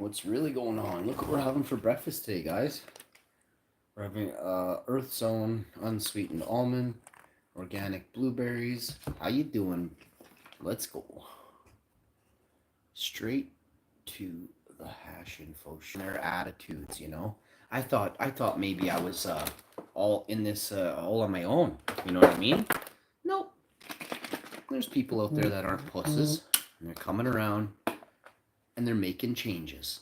what's really going on. Look what we're having for breakfast today, guys. We're having Earth Zone unsweetened almond, organic blueberries. How you doing? Let's go. Straight to the hash info. Their attitudes, you know. I thought maybe I was all in this all on my own. You know what I mean? Nope. There's people out there that aren't pusses, and they're coming around, and they're making changes.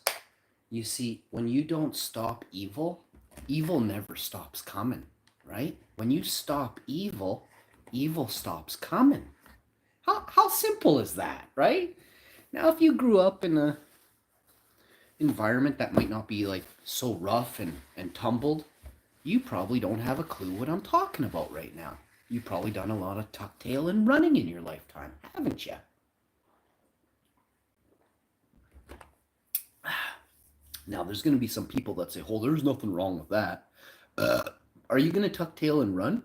You see, when you don't stop evil, evil never stops coming, right? When you stop evil, evil stops coming. How simple is that, right? Now, if you grew up in a environment that might not be like so rough and tumbled, you probably don't have a clue what I'm talking about right now. You've probably done a lot of tuck tail and running in your lifetime, haven't you? Now, there's going to be some people that say, oh, there's nothing wrong with that. Are you going to tuck tail and run?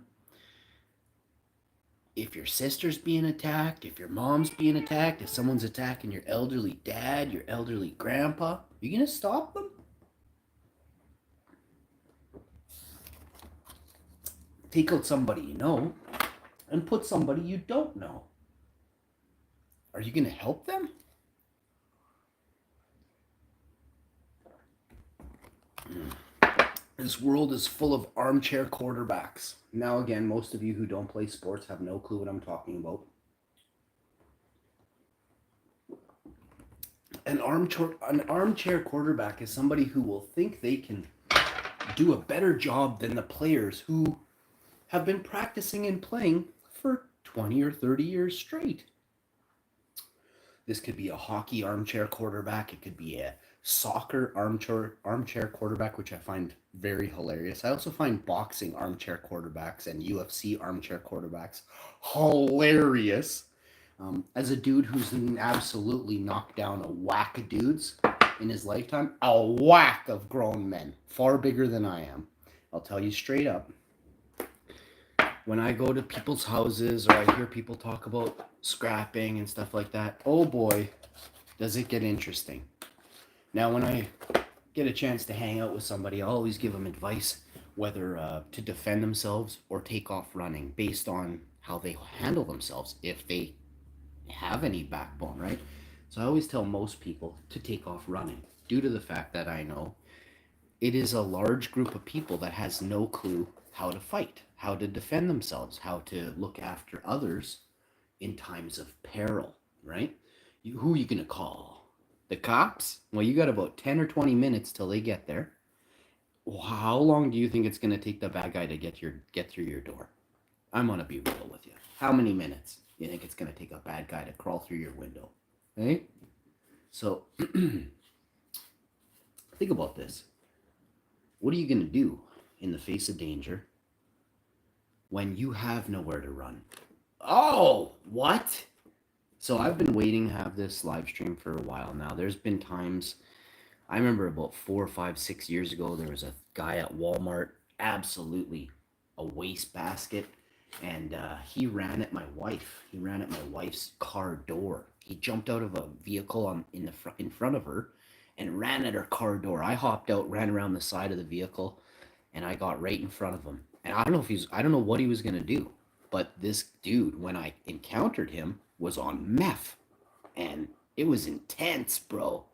If your sister's being attacked, if your mom's being attacked, if someone's attacking your elderly dad, your elderly grandpa, you going to stop them? Take out somebody you know and put somebody you don't know. Are you going to help them? This world is full of armchair quarterbacks. Now, again, most of you who don't play sports have no clue what I'm talking about. An armchair quarterback is somebody who will think they can do a better job than the players who have been practicing and playing for 20 or 30 years straight. This could be a hockey armchair quarterback. It could be a soccer armchair quarterback, which I find very hilarious. I also find boxing armchair quarterbacks and UFC armchair quarterbacks hilarious. As a dude who's absolutely knocked down a whack of dudes in his lifetime, a whack of grown men, far bigger than I am. I'll tell you straight up. When I go to people's houses or I hear people talk about scrapping and stuff like that, oh boy, does it get interesting. Now, when I get a chance to hang out with somebody, I always give them advice whether to defend themselves or take off running based on how they handle themselves, if they have any backbone, right? So I always tell most people to take off running due to the fact that I know it is a large group of people that has no clue how to fight, how to defend themselves, how to look after others in times of peril, right? Who are you going to call? The cops? Well, you got about 10 or 20 minutes till they get there. How long do you think it's going to take the bad guy to get through your door? I'm going to be real with you. How many minutes do you think it's going to take a bad guy to crawl through your window? Right? So, think about this. What are you going to do in the face of danger when you have nowhere to run? Oh, what? So I've been waiting to have this live stream for a while now. There's been times, I remember about 4, 5, 6 years ago, there was a guy at Walmart, absolutely a wastebasket, and he ran at my wife. He ran at my wife's car door. He jumped out of a vehicle in front of her and ran at her car door. I hopped out, ran around the side of the vehicle, and I got right in front of him. And I don't know what he was gonna do, but this dude, when I encountered him, was on meth, and it was intense, bro.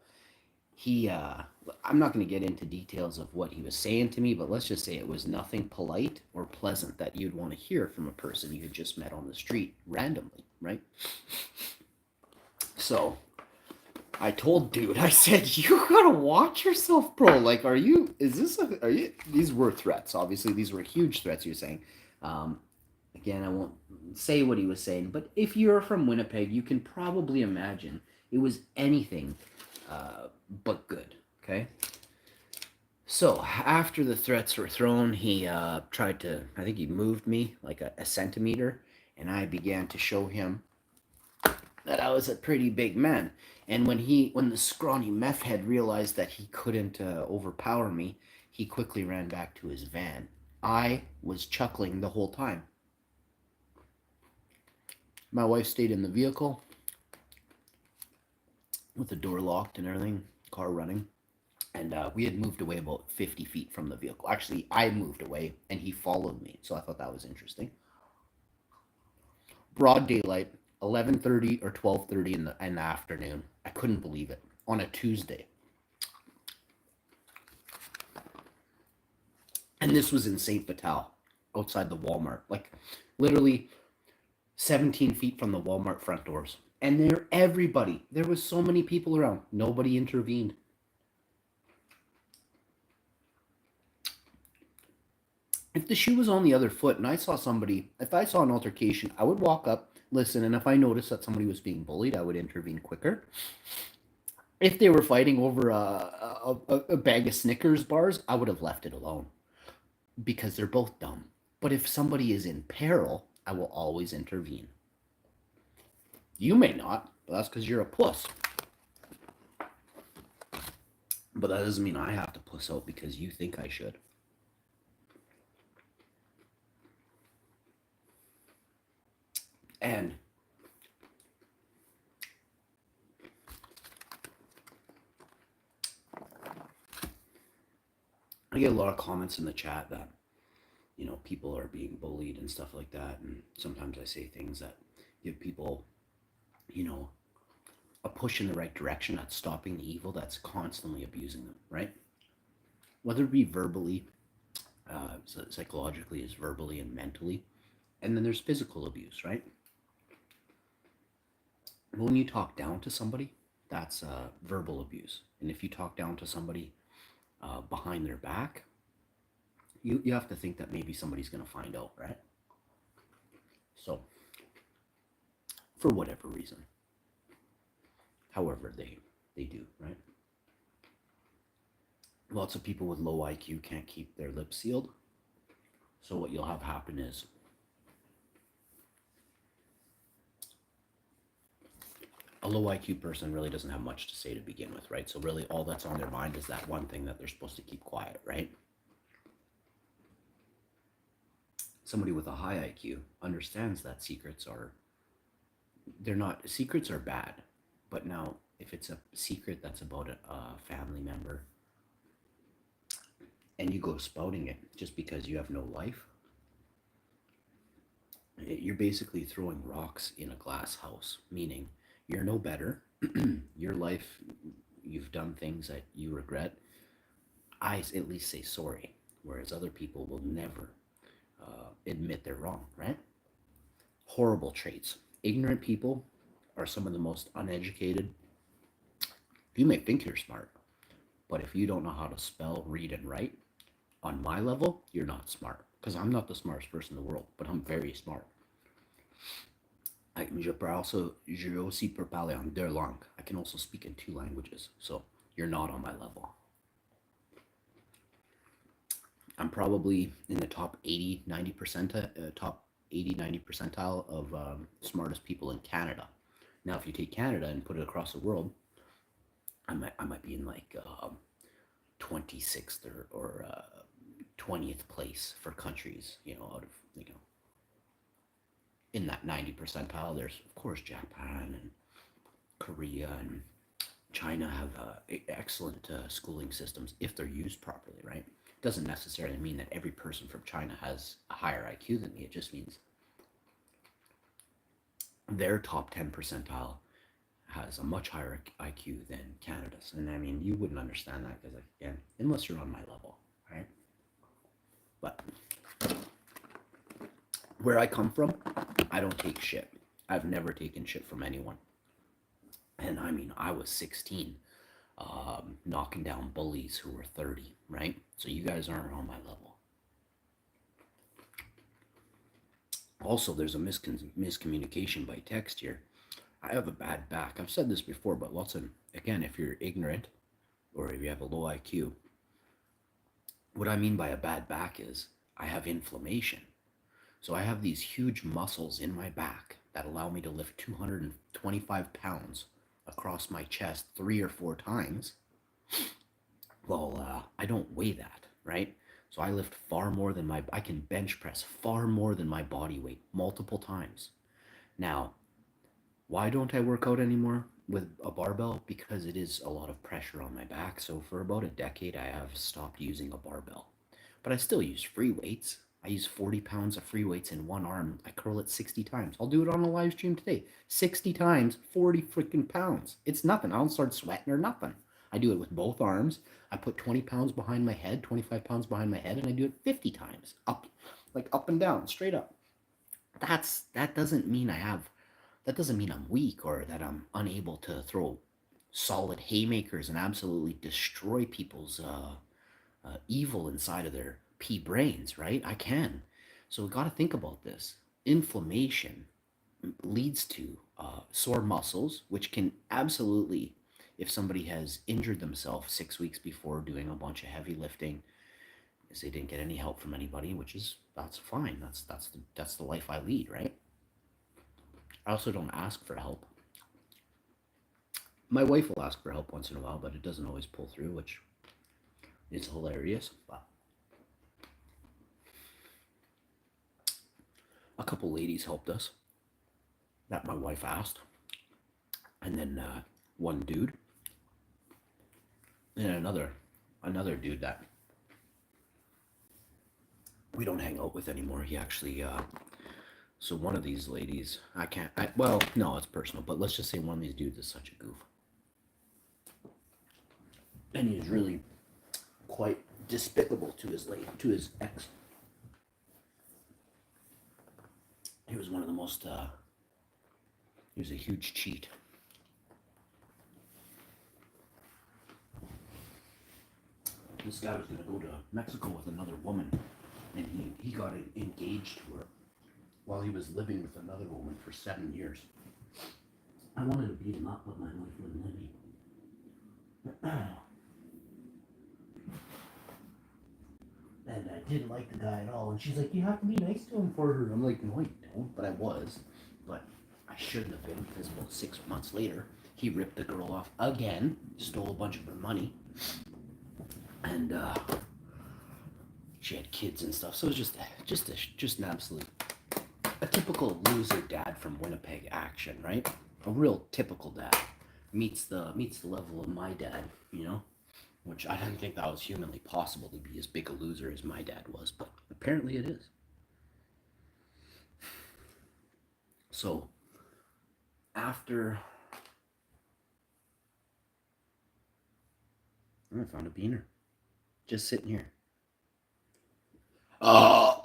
I'm not going to get into details of what he was saying to me, but let's just say it was nothing polite or pleasant that you'd want to hear from a person you had just met on the street randomly, right? So I told dude, I said, you gotta watch yourself, bro. Like, these were threats. Obviously, these were huge threats you're saying. Again, I won't say what he was saying, but if you're from Winnipeg, you can probably imagine it was anything but good, okay? So, after the threats were thrown, he tried to, I think he moved me like a centimeter, and I began to show him that I was a pretty big man. And when the scrawny meth head realized that he couldn't overpower me, he quickly ran back to his van. I was chuckling the whole time. My wife stayed in the vehicle with the door locked and everything, car running. And we had moved away about 50 feet from the vehicle. Actually, I moved away and he followed me. So I thought that was interesting. Broad daylight, 11:30 or 12:30 in the afternoon. I couldn't believe it. On a Tuesday. And this was in St. Vital, outside the Walmart. Like literally 17 feet from the Walmart front doors. And there was so many people around. Nobody intervened. If the shoe was on the other foot and if I saw an altercation, I would walk up, listen, and if I noticed that somebody was being bullied, I would intervene quicker. If they were fighting over a bag of Snickers bars, I would have left it alone because they're both dumb. But if somebody is in peril, I will always intervene. You may not, but that's because you're a puss. But that doesn't mean I have to puss out because you think I should. And I get a lot of comments in the chat that, people are being bullied and stuff like that. And sometimes I say things that give people, a push in the right direction at stopping the evil that's constantly abusing them, right? Whether it be verbally, psychologically, is verbally and mentally. And then there's physical abuse, right? When you talk down to somebody, that's verbal abuse. And if you talk down to somebody behind their back, you have to think that maybe somebody's going to find out, right? So, for whatever reason, however they do, right? Lots of people with low IQ can't keep their lips sealed. So what you'll have happen is a low IQ person really doesn't have much to say to begin with, right? So really all that's on their mind is that one thing that they're supposed to keep quiet, right? Somebody with a high IQ understands that secrets are bad. But now if it's a secret that's about a family member and you go spouting it just because you have no life, you're basically throwing rocks in a glass house, meaning you're no better. Your life, you've done things that you regret. I at least say sorry, whereas other people will never admit they're wrong, right? Horrible traits. Ignorant people are some of the most uneducated. You may think you're smart, but if you don't know how to spell, read, and write, on my level, you're not smart. Because I'm not the smartest person in the world, but I'm very smart. Je peux aussi parler en deux langues. I can also speak in 2 languages, so you're not on my level. I'm probably in the top 80, 90 percentile of smartest people in Canada. Now, if you take Canada and put it across the world, I might be in like 26th or 20th place for countries, out of, in that 90 percentile. There's, of course, Japan and Korea and China have excellent schooling systems if they're used properly, right? Doesn't necessarily mean that every person from China has a higher IQ than me. It just means their top 10 percentile has a much higher IQ than Canada's. And I mean, you wouldn't understand that because, again, unless you're on my level, right? But where I come from, I don't take shit. I've never taken shit from anyone. And I mean, I was 16, knocking down bullies who were 30, right? So you guys aren't on my level. Also, there's a miscommunication by text here. I have a bad back. I've said this before, but again, if you're ignorant or if you have a low IQ, what I mean by a bad back is I have inflammation. So I have these huge muscles in my back that allow me to lift 225 pounds across my chest 3 or 4 times. Well, I don't weigh that, right? So I lift far more than I can bench press far more than my body weight multiple times. Now, why don't I work out anymore? with a barbell because it is a lot of pressure on my back. So for about a decade, I have stopped using a barbell. But I still use free weights. I use 40 pounds of free weights in one arm. I curl it 60 times. I'll do it on a live stream today. 60 times, 40 freaking pounds. It's nothing. I don't start sweating or nothing. I do it with both arms. I put 20 pounds behind my head, 25 pounds behind my head, and I do it 50 times. Up, like up and down, straight up. That doesn't mean I'm weak or that I'm unable to throw solid haymakers and absolutely destroy people's evil inside of their pea brains, right? I can. So we got to think about this. Inflammation leads to sore muscles, which can absolutely, if somebody has injured themselves 6 weeks before doing a bunch of heavy lifting, because they didn't get any help from anybody, that's fine. That's the life I lead, right? I also don't ask for help. My wife will ask for help once in a while, but it doesn't always pull through, which is hilarious. But a couple ladies helped us that my wife asked, and then one dude, and another dude that we don't hang out with anymore. He actually so one of these ladies, well, no, it's personal, but let's just say one of these dudes is such a goof. And he's really quite despicable to his ex. He was one of the most he was a huge cheat. This guy was going to go to Mexico with another woman, and he got engaged to her while he was living with another woman for 7 years. I wanted to beat him up, but my wife wouldn't let me. And I didn't like the guy at all. And she's like, you have to be nice to him for her. I'm like, no, I don't. But I was. But I shouldn't have been, because about 6 months later, he ripped the girl off again, stole a bunch of her money, and she had kids and stuff. So it was just an absolute, a typical loser dad from Winnipeg action, right? A real typical dad meets the level of my dad, you know, which I didn't think that was humanly possible to be as big a loser as my dad was, but apparently it is. So after I found a beaner just sitting here. Oh.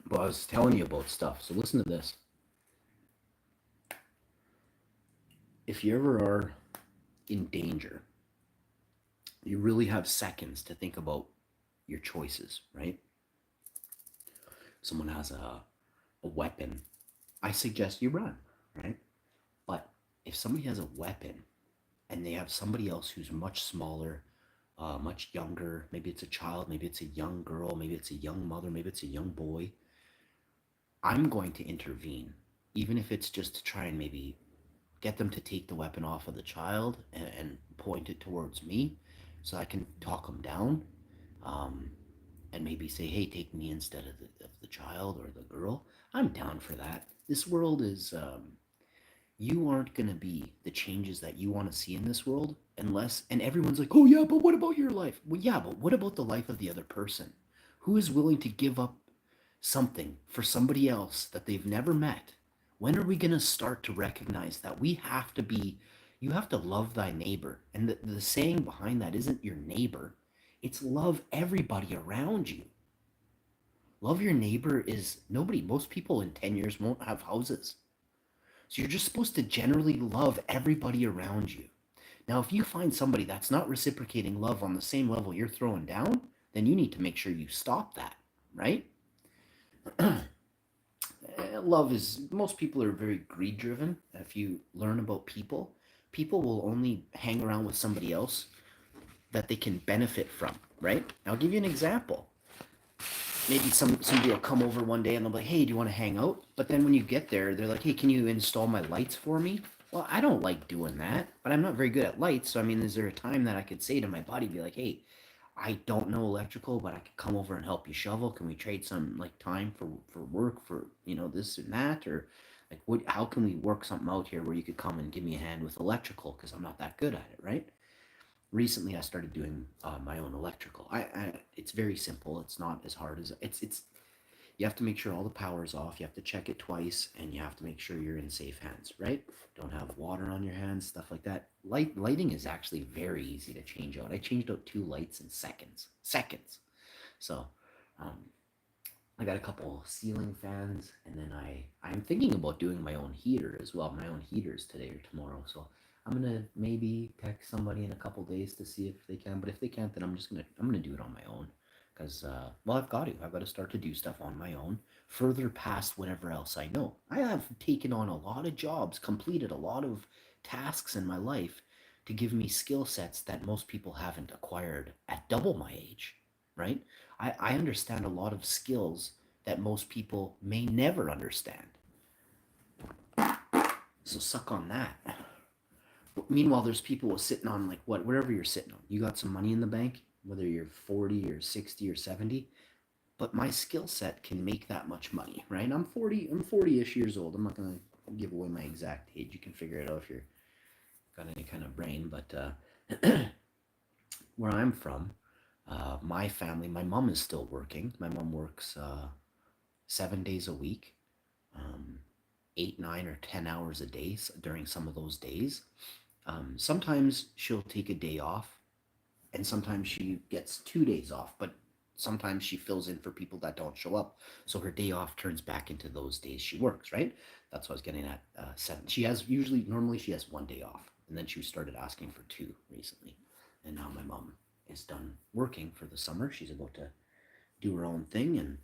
But I was telling you about stuff, so listen to this. If you ever are in danger, you really have seconds to think about your choices, right? Someone has a weapon, I suggest you run, right? But if somebody has a weapon and they have somebody else who's much smaller, much younger, maybe it's a child, maybe it's a young girl, maybe it's a young mother, maybe it's a young boy, I'm going to intervene, even if it's just to try and maybe get them to take the weapon off of the child and point it towards me so I can talk them down, and maybe say, hey, take me instead of the child or the girl. I'm down for that. This world is, you aren't going to be the changes that you want to see in this world unless, and everyone's like, oh yeah, but what about your life? Well, yeah, but what about the life of the other person? Who is willing to give up something for somebody else that they've never met? When are we going to start to recognize that you have to love thy neighbor? And the saying behind that isn't your neighbor, it's love everybody around you. Love your neighbor is most people in 10 years won't have houses. So you're just supposed to generally love everybody around you. Now, if you find somebody that's not reciprocating love on the same level you're throwing down, then you need to make sure you stop that, right? Love is, most people are very greed driven. If you learn about people will only hang around with somebody else that they can benefit from, right? I'll give you an example. Maybe somebody will come over one day and they'll be like, hey, do you want to hang out? But then when you get there, they're like, hey, can you install my lights for me? Well, I don't like doing that, but I'm not very good at lights. So, I mean, is there a time that I could say to my buddy, be like, hey, I don't know electrical, but I could come over and help you shovel. Can we trade some like time for work for, this and that? Or Like, what? How can we work something out here where you could come and give me a hand with electrical because I'm not that good at it, right? Recently, I started doing my own electrical. It's very simple. It's not as hard as it's. You have to make sure all the power is off. You have to check it twice, and you have to make sure you're in safe hands, right? Don't have water on your hands, stuff like that. Lighting is actually very easy to change out. I changed out 2 lights in seconds. Seconds. So, um, I got a couple ceiling fans, and then I'm thinking about doing my own heater as well. My own heaters today or tomorrow. So I'm gonna maybe text somebody in a couple days to see if they can. But if they can't, then I'm gonna do it on my own. Because well, I've got to start to do stuff on my own, further past whatever else I know. I have taken on a lot of jobs, completed a lot of tasks in my life to give me skill sets that most people haven't acquired at double my age, right? I understand a lot of skills that most people may never understand. So suck on that. Meanwhile, there's people sitting on like whatever you're sitting on. You got some money in the bank, whether you're 40 or 60 or 70, but my skill set can make that much money, right? I'm 40-ish years old. I'm not going to give away my exact age. You can figure it out if you're got any kind of brain, but where I'm from, my family, my mom is still working. My mom works 7 days a week, um, 8, 9, or 10 hours a day during some of those days. Sometimes she'll take a day off, and sometimes she gets 2 days off, but sometimes she fills in for people that don't show up. So her day off turns back into those days she works, right? That's what I was getting at. Seven. Normally she has 1 day off, and then she started asking for two recently. And now my mom is done working for the summer. She's about to do her own thing, and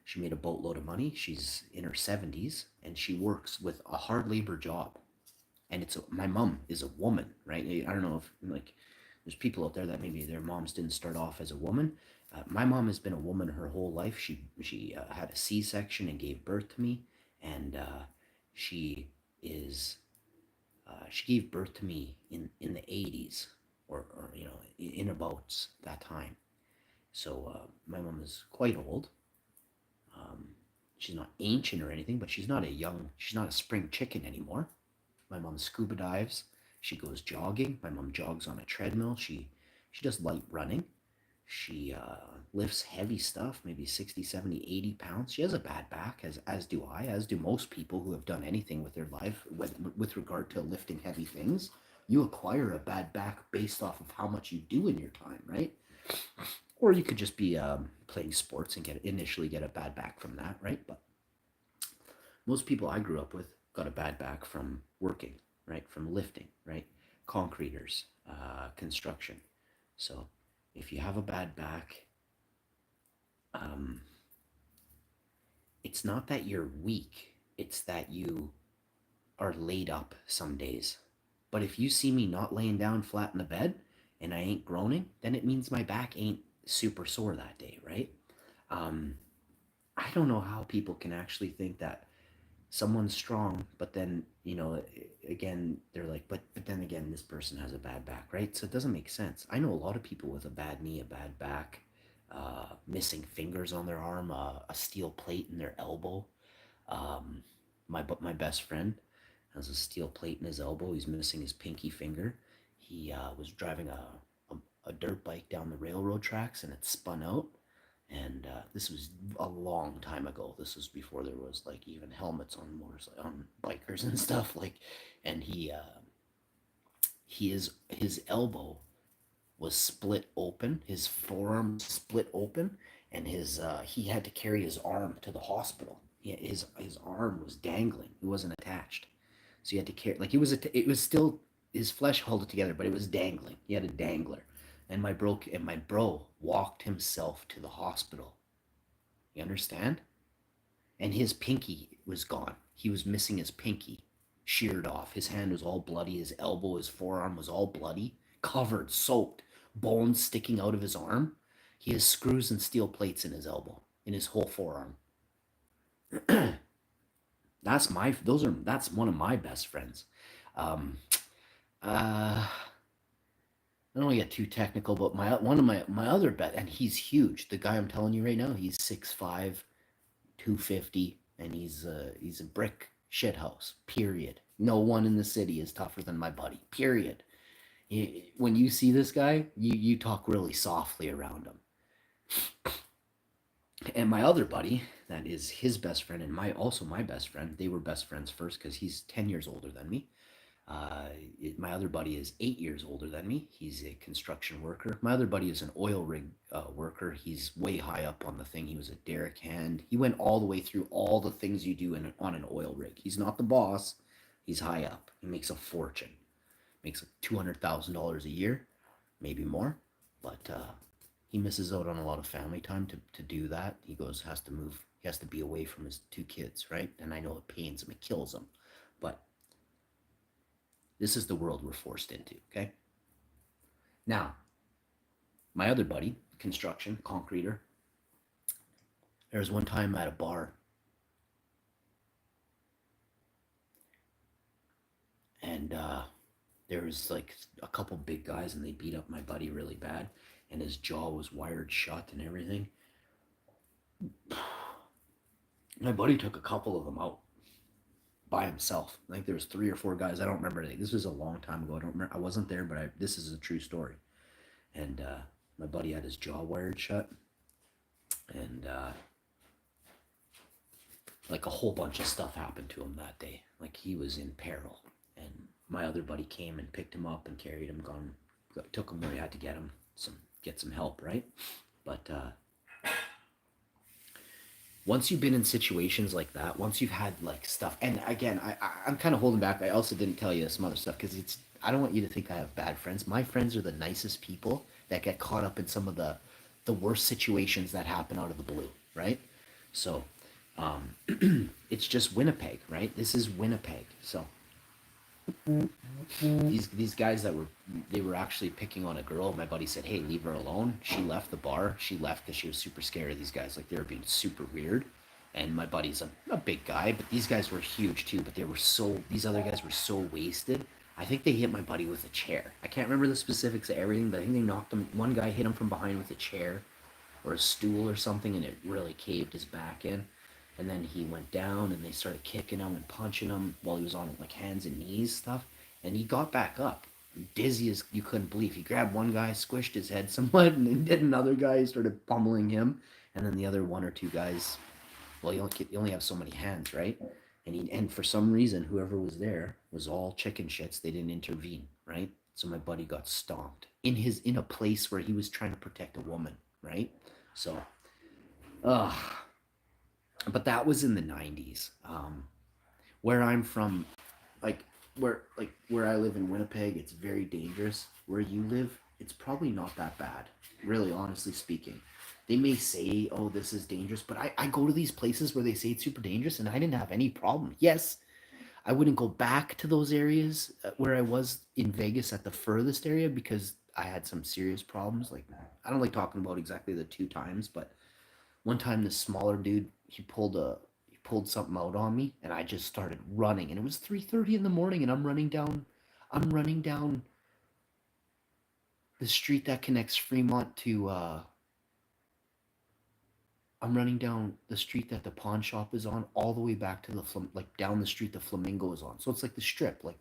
she made a boatload of money. She's in her 70s, and she works with a hard labor job. And my mom is a woman, right? I don't know if like there's people out there that maybe their moms didn't start off as a woman. My mom has been a woman her whole life. She had a C-section and gave birth to me, and she is she gave birth to me in the 80s, or in about that time. So my mom is quite old. Um, she's not ancient or anything, but she's not a spring chicken anymore. My mom scuba dives. She goes jogging. My mom jogs on a treadmill. She does light running. She lifts heavy stuff, maybe 60, 70, 80 pounds. She has a bad back, as do I, as do most people who have done anything with their life with regard to lifting heavy things. You acquire a bad back based off of how much you do in your time, right? Or you could just be playing sports and initially get a bad back from that, right? But most people I grew up with got a bad back from working, right? From lifting, right? Concreters, construction. So if you have a bad back, um, it's not that you're weak, it's that you are laid up some days. But if you see me not laying down flat in the bed and I ain't groaning, then it means my back ain't super sore that day, right? Um, I don't know how people can actually think that someone's strong, but then again they're like, but then again this person has a bad back, right? So it doesn't make sense. I know a lot of people with a bad knee, a bad back, missing fingers on their arm, a steel plate in their elbow. Um, my best friend has a steel plate in his elbow. He's missing his pinky finger. He was driving a dirt bike down the railroad tracks, and it spun out. And this was a long time ago. This was before there was like even helmets on on bikers and stuff. Like, and his elbow was split open. His forearm split open, and he had to carry his arm to the hospital. His arm was dangling. It wasn't attached, so he had to carry, like, it was still, his flesh held it together, but it was dangling. He had a dangler, and my bro walked himself to the hospital. You understand? And his pinky was gone. He was missing his pinky, sheared off. His hand was all bloody. His elbow, his forearm was all bloody, covered, soaked, bones sticking out of his arm. He has screws and steel plates in his elbow, in his whole forearm. That's one of my best friends. Um, uh, I don't want to get too technical, but one of my other bet, and he's huge. The guy I'm telling you right now, he's 6'5", 250, and he's a brick. shithouse, period. No one in the city is tougher than my buddy, period. When you see this guy, you talk really softly around him. And my other buddy, that is his best friend and my best friend, they were best friends first because he's 10 years older than me. Uh, my other buddy is 8 years older than me. He's a construction worker. My other buddy is an oil rig worker. He's way high up on the thing. He was a derrick hand. He went all the way through all the things you do on an oil rig. He's not the boss. He's high up. He makes a fortune. Makes like $200,000 a year, maybe more. But he misses out on a lot of family time to do that. He has to move. He has to be away from his two kids, right? And I know it pains him. It kills him. But this is the world we're forced into, okay? Now, my other buddy, construction, concreter, there was one time at a bar, and there was like a couple big guys, and they beat up my buddy really bad, and his jaw was wired shut and everything. My buddy took a couple of them out by himself. I think there was 3 or 4 guys. I don't remember anything. This was a long time ago. I don't remember. I wasn't there, but this is a true story. And my buddy had his jaw wired shut, and like a whole bunch of stuff happened to him that day. Like he was in peril, and my other buddy came and picked him up and carried him, took him where he had to get some help, right? But once you've been in situations like that, once you've had like stuff, and again, I'm kind of holding back. I also didn't tell you some other stuff because I don't want you to think I have bad friends. My friends are the nicest people that get caught up in some of the worst situations that happen out of the blue, right? So, it's just Winnipeg, right? This is Winnipeg. So these guys they were actually picking on a girl. My buddy said, "Hey, leave her alone." She left the bar. She left because she was super scared of these guys. Like they were being super weird. And my buddy's a big guy, but these guys were huge too. But these other guys were so wasted. I think they hit my buddy with a chair. I can't remember the specifics of everything, but I think they knocked him. One guy hit him from behind with a chair or a stool or something, and it really caved his back in. And then he went down, and they started kicking him and punching him while he was on like hands and knees stuff. And he got back up, dizzy as you couldn't believe. He grabbed one guy, squished his head somewhat, and then did another guy. He started pummeling him, and then the other 1 or 2 guys. Well, you only have so many hands, right? And for some reason, whoever was there was all chicken shits. They didn't intervene, right? So my buddy got stomped in a place where he was trying to protect a woman, right? So, but that was in the 90s. Where I'm from, where I live in Winnipeg, it's very dangerous. Where you live, it's probably not that bad, really, honestly speaking. They may say, "Oh, this is dangerous," but I go to these places where they say it's super dangerous, and I didn't have any problem. Yes, I wouldn't go back to those areas where I was in Vegas at the furthest area because I had some serious problems. Like I don't like talking about exactly the 2 times, but one time this smaller dude he pulled something out on me, and I just started running, and it was 3:30 in the morning, and I'm running down the street that connects Fremont to I'm running down the street that the pawn shop is on, all the way back to like down the street the Flamingo is on. So it's like the strip, like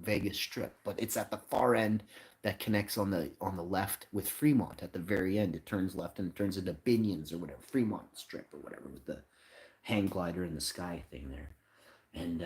Vegas Strip, but it's at the far end that connects on the left with Fremont. At the very end, it turns left and it turns into Binions or whatever, Fremont Strip or whatever, with the hang glider in the sky thing there. And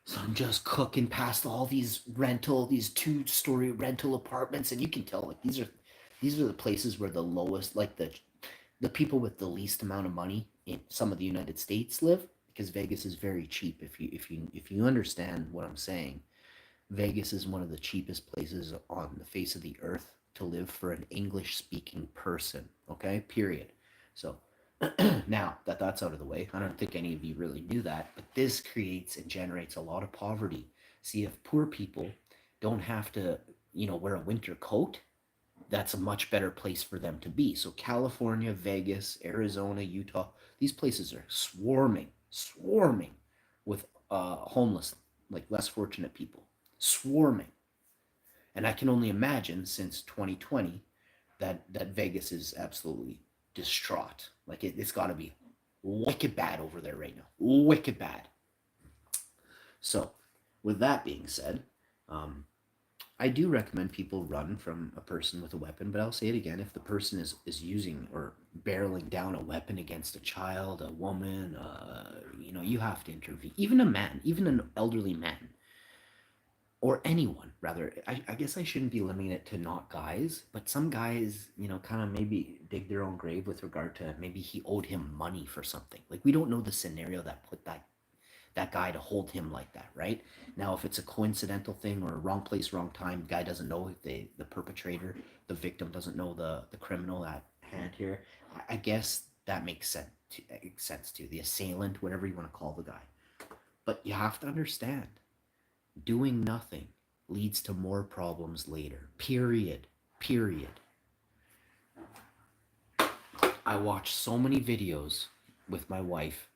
so I'm just cooking past all these 2-story rental apartments, and you can tell like these are the places where the lowest, like the people with the least amount of money in some of the United States live, because Vegas is very cheap. If you understand what I'm saying, Vegas is one of the cheapest places on the face of the earth to live for an English speaking person. Okay, period. So now that that's out of the way, I don't think any of you really knew that, but this creates and generates a lot of poverty. See, if poor people don't have to, wear a winter coat, that's a much better place for them to be. So California, Vegas, Arizona, Utah, these places are swarming with homeless, like less fortunate people, swarming. And I can only imagine since 2020 that Vegas is absolutely distraught. Like it's got to be wicked bad over there right now. Wicked bad. So, with that being said, I do recommend people run from a person with a weapon, but I'll say it again, if the person is using or barreling down a weapon against a child, a woman, you have to intervene. Even a man, even an elderly man, or anyone, rather. I guess I shouldn't be limiting it to not guys, but some guys, kind of maybe dig their own grave with regard to maybe he owed him money for something. Like, we don't know the scenario that put that guy to hold him like that, right? Now, if it's a coincidental thing or wrong place, wrong time, guy doesn't know the perpetrator, the victim doesn't know the criminal at hand here. I guess that makes sense to the assailant, whatever you want to call the guy. But you have to understand, doing nothing leads to more problems later. Period. Period. I watched so many videos with my wife,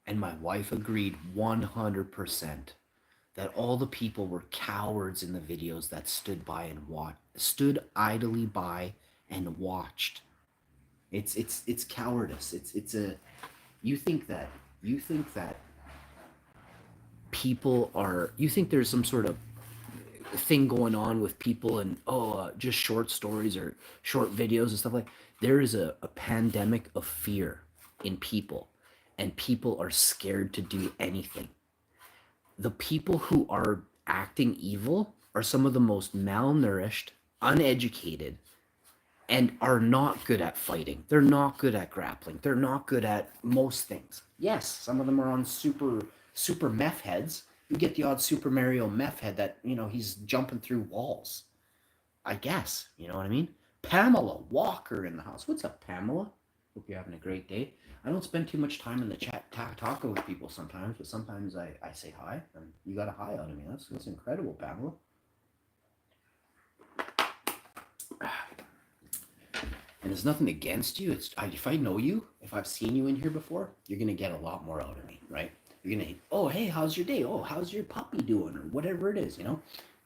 and my wife agreed 100% that all the people were cowards in the videos that stood idly by and watched. It's cowardice. It's a you think that you think there's some sort of thing going on with people and just short stories or short videos and stuff like that. There is a pandemic of fear in people, and people are scared to do anything. The people who are acting evil are some of the most malnourished, uneducated, and are not good at fighting. They're not good at grappling. They're not good at most things. Yes, some of them are on super meth heads. You get the odd Super Mario meth head that, he's jumping through walls. I guess, you know what I mean? Pamela Walker in the house. What's up, Pamela? Hope you're having a great day. I don't spend too much time in the chat talking with people sometimes, but sometimes I say hi, and you got a hi out of me. That's incredible, Pamela. And it's nothing against you. If I know you, if I've seen you in here before, you're going to get a lot more out of me, right? You're going to, oh, hey, how's your day? Oh, how's your puppy doing? Or whatever it is,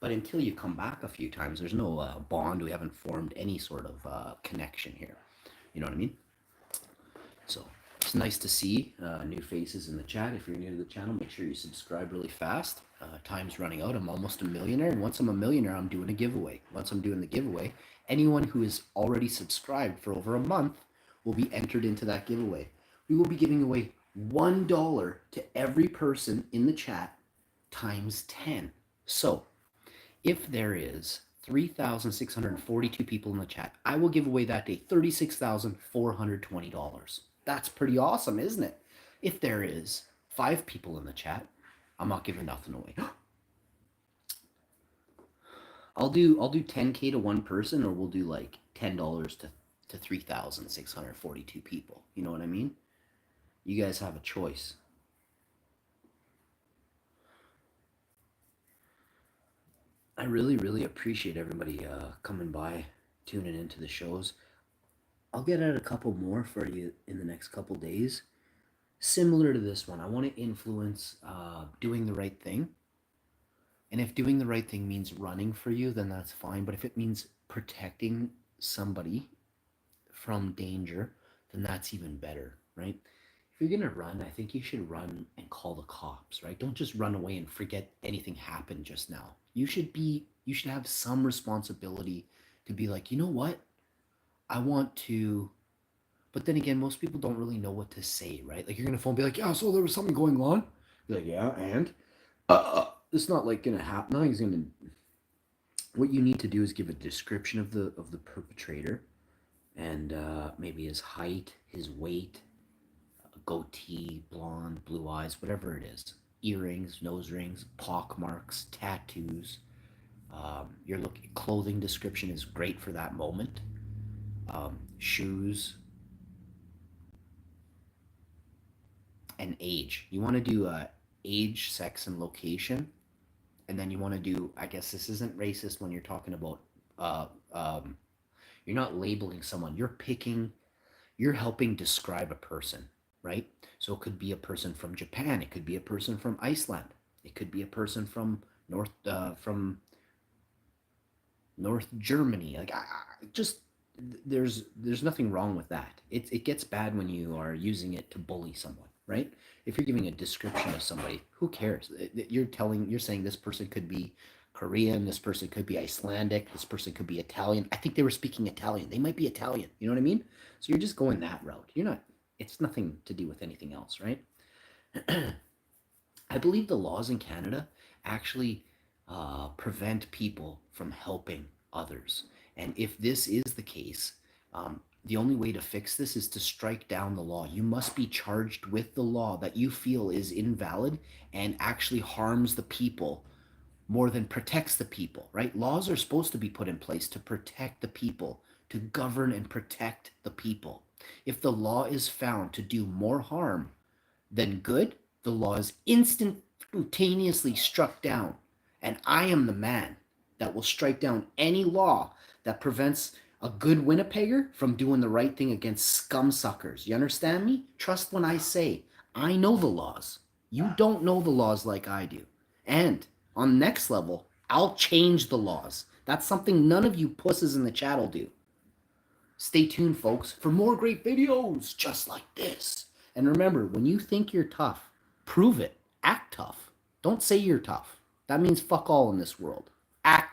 But until you come back a few times, there's no bond. We haven't formed any sort of connection here. You know what I mean? So it's nice to see new faces in the chat. If you're new to the channel, make sure you subscribe really fast. Time's running out. I'm almost a millionaire. And once I'm a millionaire, I'm doing a giveaway. Once I'm doing the giveaway, anyone who is already subscribed for over a month will be entered into that giveaway. We will be giving away $1 to every person in the chat times 10. So if there is 3,642 people in the chat, I will give away that day $36,420. That's pretty awesome, isn't it? If there is 5 people in the chat, I'm not giving nothing away. I'll do 10K to one person, or we'll do like $10 to 3,642 people. You know what I mean? You guys have a choice. I really, really appreciate everybody coming by, tuning into the shows. I'll get out a couple more for you in the next couple days. Similar to this one, I want to influence doing the right thing. And if doing the right thing means running for you, then that's fine. But if it means protecting somebody from danger, then that's even better, right? If you're going to run, I think you should run and call the cops, right? Don't just run away and forget anything happened just now. You should have some responsibility to be like, you know what? I want to, but then again, most people don't really know what to say, right? Like, you're going to phone and be like, yeah, so there was something going on. Be like, yeah, and? It's not like going to happen. Nothing's going to, what you need to do is give a description of the perpetrator, and maybe his height, his weight, goatee, blonde, blue eyes, whatever it is, earrings, nose rings, pock marks, tattoos. Your clothing description is great for that moment. Shoes, and age. You want to do age, sex, and location, and then you want to do, I guess this isn't racist when you're talking about you're not labeling someone, you're helping describe a person, right? So it could be a person from Japan, it could be a person from Iceland, it could be a person from North Germany. Like, just there's nothing wrong with that. It gets bad when you are using it to bully someone, right? If you're giving a description of somebody, who cares? You're saying this person could be Korean, this person could be Icelandic, this person could be Italian. I think they were speaking Italian. They might be Italian. You know what I mean? So you're just going that route. You're not. It's nothing to do with anything else, right? I believe the laws in Canada actually prevent people from helping others. And if this is the case, the only way to fix this is to strike down the law. You must be charged with the law that you feel is invalid and actually harms the people more than protects the people, right? Laws are supposed to be put in place to protect the people, to govern and protect the people. If the law is found to do more harm than good, the law is instantaneously struck down. And I am the man that will strike down any law that prevents a good Winnipegger from doing the right thing against scum suckers. You understand me? Trust when I say I know the laws. You don't know the laws like I do. And on the next level, I'll change the laws. That's something none of you pusses in the chat will do. Stay tuned, folks, for more great videos just like this. And remember, when you think you're tough, prove it. Act tough. Don't say you're tough. That means fuck all in this world. Act it.